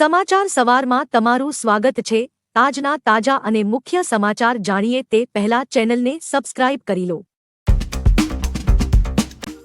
સમાચાર સવારમાં તમારું સ્વાગત છે। આજના તાજા અને મુખ્ય સમાચાર જાણીએ તે પહેલા ચેનલને સબસ્ક્રાઇબ કરી લો।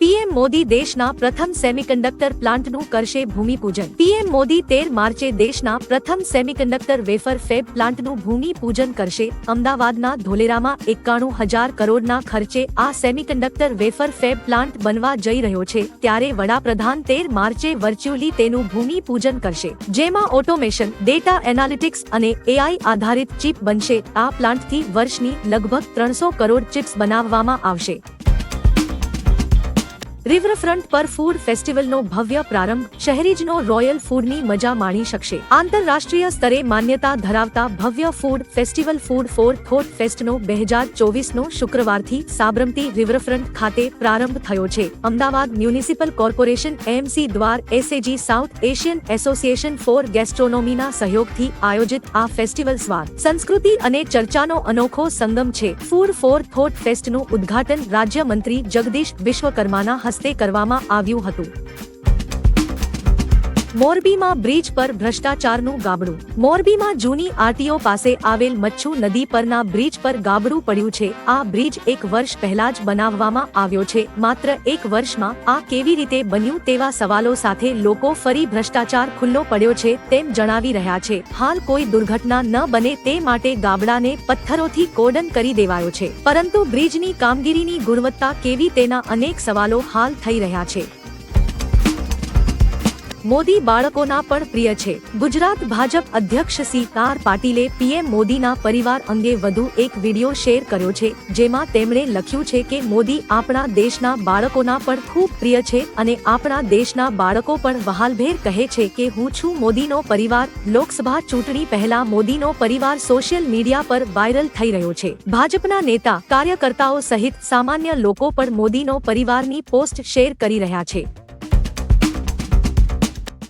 પીએમ મોદી દેશના પ્રથમ સેમિકન્ડક્ટર પ્લાન્ટનું કરશે ભૂમિપૂજન। પીએમ મોદી 13 માર્ચે દેશના પ્રથમ સેમિકન્ડક્ટર વેફર ફેબ પ્લાન્ટનું ભૂમિપૂજન કરશે। અમદાવાદના ધોલેરામાં 91,000 કરોડના ખર્ચે આ સેમિકન્ડક્ટર વેફર ફેબ પ્લાન્ટ બનવા જઈ રહ્યો છે, ત્યારે વડાપ્રધાન 13 માર્ચે વર્ચ્યુઅલી તેનું ભૂમિપૂજન કરશે, જેમાં ઓટોમેશન, ડેટા એનાલિટિક્સ અને એઆઈ આધારિત ચિપ બનશે। આ પ્લાન્ટથી વર્ષની લગભગ 300 કરોડ ચિપ્સ બનાવવામાં આવશે। રિવરફ્રન્ટ પર ફૂડ ફેસ્ટિવલનો ભવ્ય પ્રારંભ। શહેરીજનો રોયલ ફૂડની મજા માણી શકશે। આંતરરાષ્ટ્રીય સ્તરે માન્યતા ધરાવતા ભવ્ય food festival food for thought ફેસ્ટનો 2024નો શુક્રવારથી સાબરમતી રિવરફ્રન્ટ ખાતે પ્રારંભ થયો છે। અમદાવાદ મ્યુનિસિપલ કોર્પોરેશન એમસી દ્વાર SAG south Asian association for ગેસ્ટ્રોનોમીના સહયોગથી આયોજિત આ ફેસ્ટિવલ સ્વાદ, સંસ્કૃતિ અને ચર્ચાનો અનોખો સંગમ છે। ફૂડ ફોર થોટ ફેસ્ટનું ઉદ્ઘાટન રાજ્યમંત્રી જગદીશ વિશ્વકર્માના હસ્તે કરવામાં આવ્યું હતું। મોરબીમાં બ્રિજ પર ભ્રષ્ટાચારનું ગાબડું। મોરબીમાં જૂની આરટીઓ પાસે આવેલ મચ્છુ નદી પરના બ્રિજ પર ગાબડું પડ્યું છે। આ બ્રિજ 1 વર્ષ પહેલા જ બનાવવામાં આવ્યો છે। માત્ર 1 વર્ષમાં આ કેવી રીતે બન્યું તેવા સવાલો સાથે લોકો ફરી ભ્રષ્ટાચાર ખુલ્લો પડ્યો છે તેમ જણાવી રહ્યા છે। હાલ કોઈ દુર્ઘટના ન બને તે માટે ગાબડાને પથ્થરોથી કોર્ડન કરી દેવાયો છે, પરંતુ બ્રિજની કામગીરીની ગુણવત્તા કેવી તેના અનેક સવાલો હાલ થઈ રહ્યા છે। મોદી બાળકોના પણ પ્રિય છે। ગુજરાત ભાજપ અધ્યક્ષ સી.આર. પાટીલે પીએમ મોદીના પરિવાર અંગે વધુ એક વિડિયો શેર કર્યો છે, જેમાં તેમણે લખ્યું છે કે મોદી આપણા દેશના બાળકોના પણ ખૂબ પ્રિય છે અને આપણા દેશના બાળકો પણ વહાલભેર કહે છે કે હું છું મોદીનો પરિવાર। લોકસભા ચૂંટણી પહેલા મોદીનો પરિવાર સોશિયલ મીડિયા પર વાયરલ થઈ રહ્યો છે। ભાજપના નેતા, કાર્યકર્તાઓ સહિત સામાન્ય લોકો પણ મોદીનો પરિવારની પોસ્ટ શેર કરી રહ્યા છે।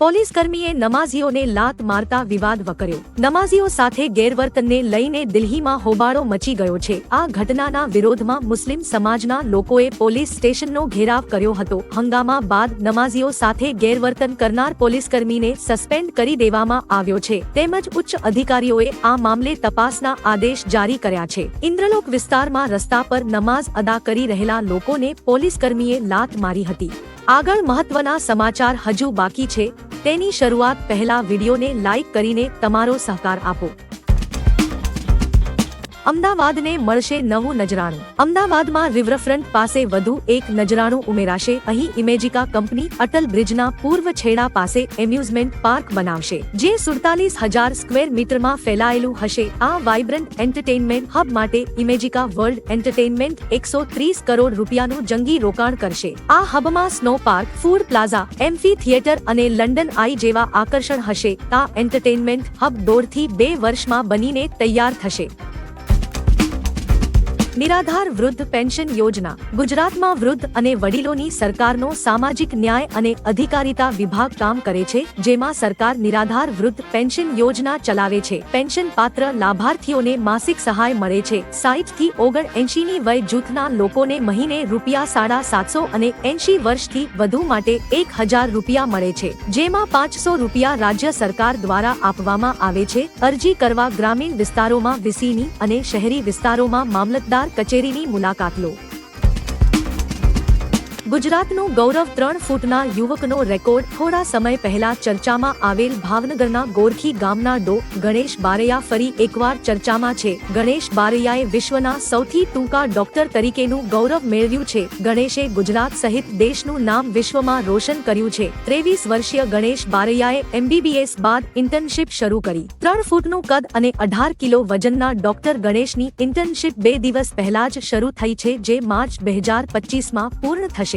પોલીસ કર્મીએ નમાઝીઓને લાત મારતા વિવાદ વકર્યો। નમાઝીઓ સાથે ગેરવર્તનને લઈને દિલ્હીમાં હોબાળો મચી ગયો છે। આ ઘટનાના વિરોધમાં મુસ્લિમ સમાજના લોકોએ પોલીસ સ્ટેશનનો ઘેરાવ કર્યો હતો। હંગામા બાદ નમાઝીઓ સાથે ગેરવર્તન કરનાર પોલીસકર્મીને સસ્પેન્ડ કરી દેવામાં આવ્યો છે, તેમજ ઉચ્ચ અધિકારીઓએ આ મામલે તપાસના આદેશ જારી કર્યા છે। ઇન્દ્રલોક વિસ્તારમાં રસ્તા પર નમાઝ અદા કરી રહેલા લોકોને પોલીસકર્મીએ લાત મારી હતી। આગળ મહત્વના સમાચાર હજુ બાકી છે, તેની શરૂઆત પહેલા વિડીયોને લાઇક કરીને તમારો સહકાર આપો। અમદાવાદને મળશે નવું નજરાણું। અમદાવાદમાં રિવરફ્રન્ટ પાસે વધુ એક નજરાણું ઉમેરાશે। અહીં ઇમેજિકા કંપની અટલ બ્રિજના પૂર્વ છેડા પાસે એમ્યુઝમેન્ટ પાર્ક બનાવશે, જે 47,000 સ્ક્વેર મીટરમાં ફેલાયેલું હશે। આ વાઇબ્રન્ટ એન્ટરટેઇનમેન્ટ હબ માટે ઇમેજિકા વર્લ્ડ એન્ટરટેઇનમેન્ટ 130 કરોડ રૂપિયાનું જંગી રોકાણ કરશે। આ હબમાં snow park, food plaza, amphitheatre અને લંડન આઈ જેવા આકર્ષણ હશે। આ એન્ટરટેઇનમેન્ટ હબ 1.5 થી 2 વર્ષમાં બનીને તૈયાર થશે। નિરાધાર વૃદ્ધ પેન્શન યોજના। ગુજરાતમાં વૃદ્ધ અને વડીલોની સરકારનો સામાજિક ન્યાય અને અધિકારિતા વિભાગ કામ કરે છે, જેમાં સરકાર નિરાધાર વૃદ્ધ પેન્શન યોજના ચલાવે છે। પેન્શન પાત્ર લાભાર્થીઓને માસિક સહાય મળે છે। 60 થી 79ની વય જૂથના લોકોને મહિને ₹750 અને 80 વર્ષથી વધુ માટે 1,000 રૂપિયા મળે છે, જેમાં 500 રૂપિયા રાજ્ય સરકાર દ્વારા આપવામાં આવે છે। અરજી કરવા ગ્રામીણ વિસ્તારોમાં વીસીની અને શહેરી વિસ્તારોમાં મામલતદાર કચેરીની મુલાકાત લો। ગુજરાતનું ગૌરવ 3 ફૂટના યુવકનો રેકોર્ડ। થોડા સમય પહેલા ચર્ચામાં આવેલ ભાવનગરના ગોરખી ગામના ડો. ગણેશ બારૈયા ફરી એકવાર ચર્ચામાં છે। ગણેશ બારૈયાએ વિશ્વના સૌથી ટૂંકા ડોક્ટર તરીકેનું ગૌરવ મેળવ્યું છે। ગણેશે ગુજરાત સહિત દેશનું નામ વિશ્વમાં રોશન કર્યું છે। 23 વર્ષીય ગણેશ બારૈયાએ એમબીબીએસ બાદ ઇન્ટર્નશીપ શરૂ કરી। 3 ફૂટનું કદ અને 18 કિલો વજનના ડોક્ટર ગણેશની ઇન્ટર્નશીપ 2 દિવસ પહેલા જ શરૂ થઈ છે, જે માર્ચ 2025માં પૂર્ણ થશે।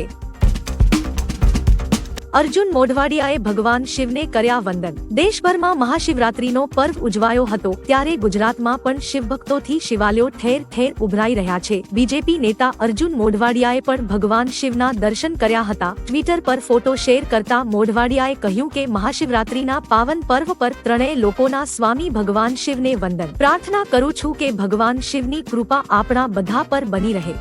અર્જુન મોઢવાડિયાએ ભગવાન શિવને કર્યા વંદન। દેશભરમાં મહાશિવરાત્રીનો પર્વ ઉજવાયો હતો, ત્યારે ગુજરાતમાં પણ શિવભક્તોથી શિવાલયો ઠેર ઠેર ઉભરાઈ રહ્યા છે। બીજેપી નેતા અર્જુન મોઢવાડિયાએ પણ ભગવાન શિવના દર્શન કર્યા હતા। ટ્વિટર પર ફોટો શેર કરતા મોઢવાડિયાએ કહ્યું કે મહાશિવરાત્રીના પાવન પર્વ પર ત્રણેય લોકોના સ્વામી ભગવાન શિવને વંદન। પ્રાર્થના કરું છું કે ભગવાન શિવની કૃપા આપણા બધા પર બની રહે।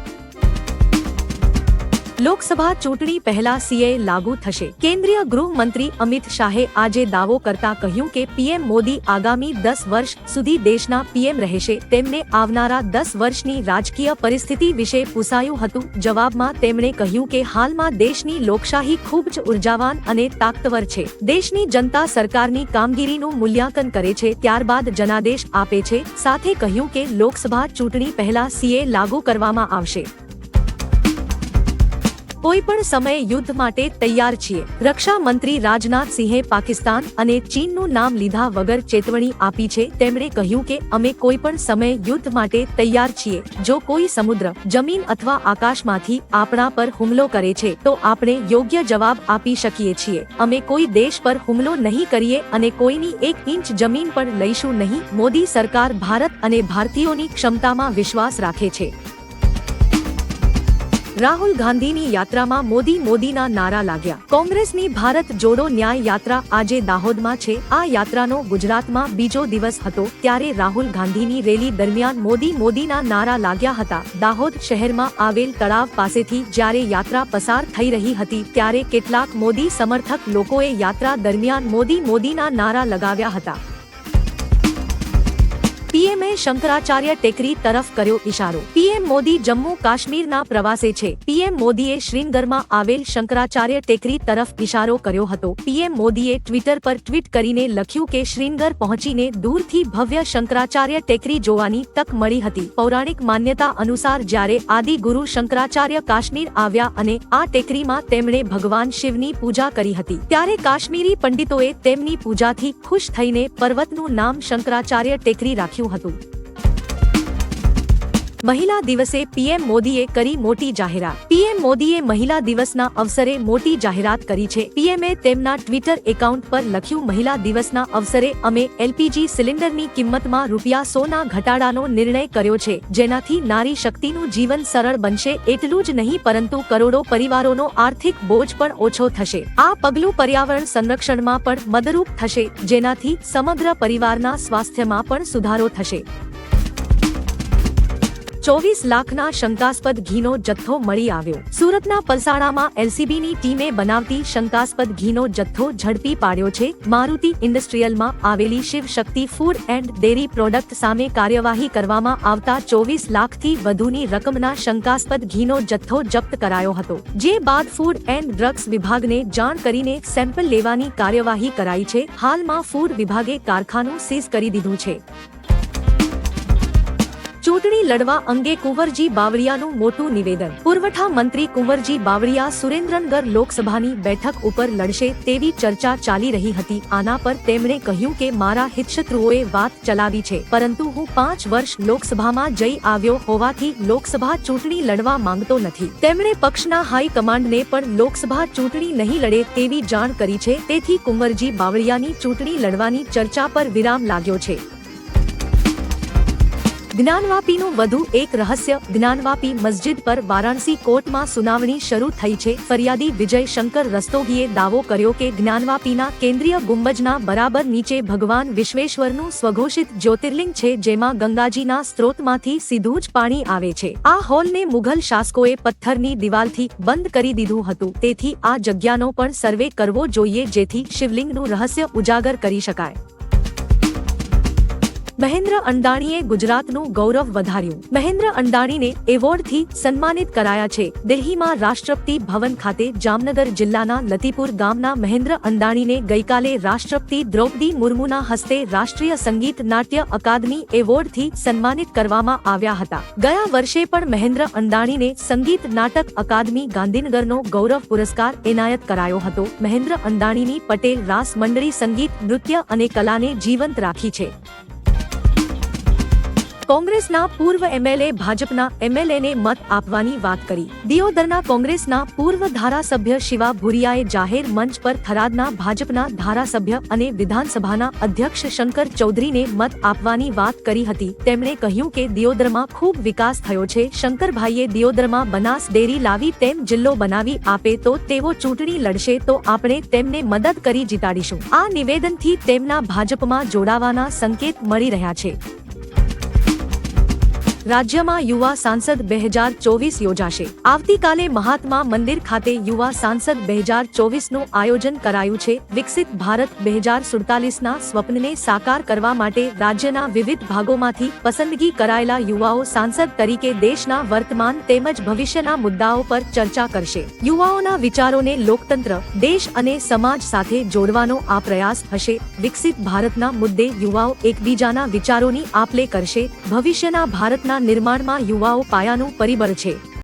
લોકસભા ચૂંટણી પહેલા સીએ લાગુ થશે। કેન્દ્રીય ગૃહમંત્રી અમિત શાહે આજે દાવો કરતા કહ્યું કે પીએમ મોદી આગામી 10 વર્ષ સુધી દેશના પીએમ રહેશે। તેમને આવનારા 10 વર્ષની રાજકીય પરિસ્થિતિ વિશે પૂછાયું હતું। જવાબમાં તેમણે કહ્યું કે હાલમાં દેશની લોકશાહી ખૂબ જ ઉર્જાવાન અને તાકતવર છે। દેશની જનતા સરકારની કામગીરીનું મૂલ્યાંકન કરે છે, ત્યારબાદ જનાદેશ આપે છે। સાથે કહ્યું કે લોકસભા ચૂંટણી પહેલા સીએ લાગુ કરવામાં આવશે। કોઈ પણ સમયે યુદ્ધ માટે તૈયાર છીએ। રક્ષા મંત્રી રાજનાથ સિંહે પાકિસ્તાન અને ચીનનું નામ લીધા વગર ચેતવણી આપી છે। તેમણે કહ્યું કે અમે કોઈ પણ સમયે યુદ્ધ માટે તૈયાર છીએ। જો કોઈ સમુદ્ર, જમીન અથવા આકાશમાંથી આપણા પર હુમલો કરે છે તો આપણે યોગ્ય જવાબ આપી શકીએ છીએ। અમે કોઈ દેશ પર હુમલો નહીં કરીએ અને કોઈની 1 ઇંચ જમીન પણ લઈશું નહીં। મોદી સરકાર ભારત અને ભારતીયોની ક્ષમતામાં વિશ્વાસ રાખે છે। રાહુલ ગાંધીની યાત્રામાં મોદીના નારા લાગ્યા। કોંગ્રેસની ભારત જોડો ન્યાય યાત્રા આજે દાહોદમાં છે। આ યાત્રાનો ગુજરાતમાં બીજો દિવસ હતો, ત્યારે રાહુલ ગાંધીની રેલી દરમિયાન મોદીના નારા લાગ્યા હતા। દાહોદ શહેરમાં આવેલ તળાવ પાસેથી જ્યારે યાત્રા પસાર થઈ રહી હતી ત્યારે કેટલાક મોદી સમર્થક લોકોએ યાત્રા દરમિયાન મોદીના નારા લગાવ્યા હતા। પીએમએ શંકરાચાર્ય ટેકરી તરફ કર્યો ઇશારો। પીએમ મોદી જમ્મુ કાશ્મીરના પ્રવાસે છે। પીએમ મોદીએ શ્રીનગરમાં આવેલ શંકરાચાર્ય ટેકરી તરફ ઇશારો કર્યો હતો। પીએમ મોદીએ ટ્વિટર પર ટ્વીટ કરીને લખ્યું કે શ્રીનગર પહોંચીને દૂરથી ભવ્ય શંકરાચાર્ય ટેકરી જોવાની તક મળી હતી। પૌરાણિક માન્યતા અનુસાર જ્યારે આદિ ગુરુ શંકરાચાર્ય કાશ્મીર આવ્યા અને આ ટેકરીમાં તેમણે ભગવાન શિવની પૂજા કરી હતી, ત્યારે કાશ્મીરી પંડિતોએ તેમની પૂજાથી ખુશ થઈને પર્વતનું નામ શંકરાચાર્ય ટેકરી રાખ્યું હતું। મહિલા દિવસે પીએમ મોદીએ કરી મોટી જાહેરાત। પીએમ મોદીએ મહિલા દિવસના અવસરે મોટી જાહેરાત કરી છે। પીએમએ તેમના ટ્વિટર એકાઉન્ટ પર લખ્યું, મહિલા દિવસના અવસરે અમે એલપીજી સિલિન્ડરની કિંમતમાં ₹100ના ઘટાડાનો નિર્ણય કર્યો છે, જેનાથી નારી શક્તિનું જીવન સરળ બનશે। એટલું જ નહીં પરંતુ કરોડો પરિવારોનો આર્થિક બોજ પણ ઓછો થશે। આ પગલું પર્યાવરણ સંરક્ષણમાં પણ મદદરૂપ થશે, જેનાથી સમગ્ર પરિવારના સ્વાસ્થ્યમાં પણ સુધારો થશે। 24 લાખના શંકાસ્પદ ઘીનો જથ્થો મળી આવ્યો। સુરતના પલસાણામાં એલસીબીની ટીમે બનાવટી શંકાસ્પદ ઘીનો જથ્થો ઝડપી પાડ્યો છે। મારુતિ ઇન્ડસ્ટ્રીયલમાં આવેલી શિવ શક્તિ ફૂડ એન્ડ ડેરી પ્રોડક્ટ સામે કાર્યવાહી કરવામાં આવતા 24 લાખથી વધુની રકમના શંકાસ્પદ ઘીનો જથ્થો જપ્ત કરાયો હતો, જે બાદ ફૂડ એન્ડ ડ્રગ્સ વિભાગને જાણ કરીને સેમ્પલ લેવાની કાર્યવાહી કરાઈ છે। હાલમાં ફૂડ વિભાગે કારખાનું સીઝ કરી દીધું છે। ચૂંટણી લડવા અંગે કુંવરજી બાવળિયાનું મોટું નિવેદન। પુરવઠા મંત્રી કુંવરજી બાવળિયા સુરેન્દ્રનગર લોકસભાની બેઠક ઉપર લડશે તેવી ચર્ચા ચાલી રહી હતી। આના પર તેમણે કહ્યું કે મારા હિતશત્રુઓએ વાત ચલાવી છે, પરંતુ હું 5 વર્ષ લોકસભામાં જઈ આવ્યો હોવાથી લોકસભા ચૂંટણી લડવા માંગતો નથી। તેમણે પક્ષના હાઈકમાન્ડને પણ લોકસભા ચૂંટણી નહીં લડે તેવી જાણ કરી છે, તેથી કુંવરજી બાવળિયાની ચૂંટણી લડવાની ચર્ચા પર વિરામ લાગ્યો છે। જ્ઞાનવાપીનું વધુ એક રહસ્ય। જ્ઞાનવાપી મસ્જિદ પર વારાણસી કોર્ટમાં સુનાવણી શરૂ થઈ છે। ફરિયાદી વિજય શંકર રસ્તોગીએ દાવો કર્યો કે જ્ઞાનવાપીના કેન્દ્રીય ગુંબજના બરાબર નીચે ભગવાન વિશ્વેશ્વરનું સ્વઘોષિત જ્યોતિર્લિંગ છે, જેમાં ગંગાજીના સ્ત્રોતમાંથી સીધું જ પાણી આવે છે। આ હોલને મુઘલ શાસકોએ પથ્થરની દિવાલથી બંધ કરી દીધું હતું, તેથી આ જગ્યાનો પણ સર્વે કરવો જોઈએ, જેથી શિવલિંગનું રહસ્ય ઉજાગર કરી શકાય। મહેન્દ્ર અંડાણીએ ગુજરાતનું ગૌરવ વધાર્યું। મહેન્દ્ર અંડાણીને એવોર્ડથી સન્માનિત કરાયા છે। દિલ્હીમાં રાષ્ટ્રપતિ ભવન ખાતે જામનગર જિલ્લાના લતીપુર ગામના મહેન્દ્ર અંડાણીને ગઈકાલે રાષ્ટ્રપતિ દ્રૌપદી મુર્મુના હસ્તે રાષ્ટ્રીય સંગીત નાટ્ય અકાદમી એવોર્ડથી સન્માનિત કરવામાં આવ્યા હતા। ગયા વર્ષે પણ મહેન્દ્ર અંડાણીને સંગીત નાટક અકાદમી ગાંધીનગરનો ગૌરવ પુરસ્કાર એનાયત કરાયો હતો। મહેન્દ્ર અંડાણીની પટેલ રાસ મંડળી સંગીત, નૃત્ય અને કલાને જીવંત રાખી છે। કોંગ્રેસના પૂર્વ એમએલએ ભાજપના એમએલએને મત આપવાની વાત કરી। દિયોદરના કોંગ્રેસના પૂર્વ ધારાસભ્ય શિવા ભુરિયાએ જાહેર મંચ પર થરાદના ભાજપના ધારાસભ્ય અને વિધાનસભાના અધ્યક્ષ શંકર ચૌધરીને મત આપવાની વાત કરી હતી। તેમણે કહ્યું કે દિયોદરમાં ખૂબ વિકાસ થયો છે। શંકરભાઈએ દિયોદરમાં બનાસ ડેરી લાવી તેમ જિલ્લો બનાવી આપે તો તેઓ ચૂંટણી લડશે તો આપણે તેમને મદદ કરી જીતાડીશું। આ નિવેદનથી તેમના ભાજપમાં જોડાવાના સંકેત મળી રહ્યા છે। રાજ્યમાં યુવા સાંસદ 2024 યોજાશે। આવતીકાલે મહાત્મા મંદિર ખાતે યુવા સાંસદ 2024નું આયોજન કરાયું છે। વિકસિત ભારત 2047ના સ્વપ્નને સાકાર કરવા માટે રાજ્યના વિવિધ ભાગોમાંથી પસંદગી કરાયેલા યુવાઓ સાંસદ તરીકે દેશના વર્તમાન તેમજ ભવિષ્યના મુદ્દાઓ પર ચર્ચા કરશે। યુવાઓના વિચારોને લોકતંત્ર, દેશ અને સમાજ સાથે જોડવાનો આ પ્રયાસ હશે। વિકસિત ભારતના મુદ્દે યુવાઓ એકબીજાના વિચારોની આપ-લે કરશે। ભવિષ્યના ભારતના નિર્માણમાં યુવાઓ પાયાનું પરિબળ છે।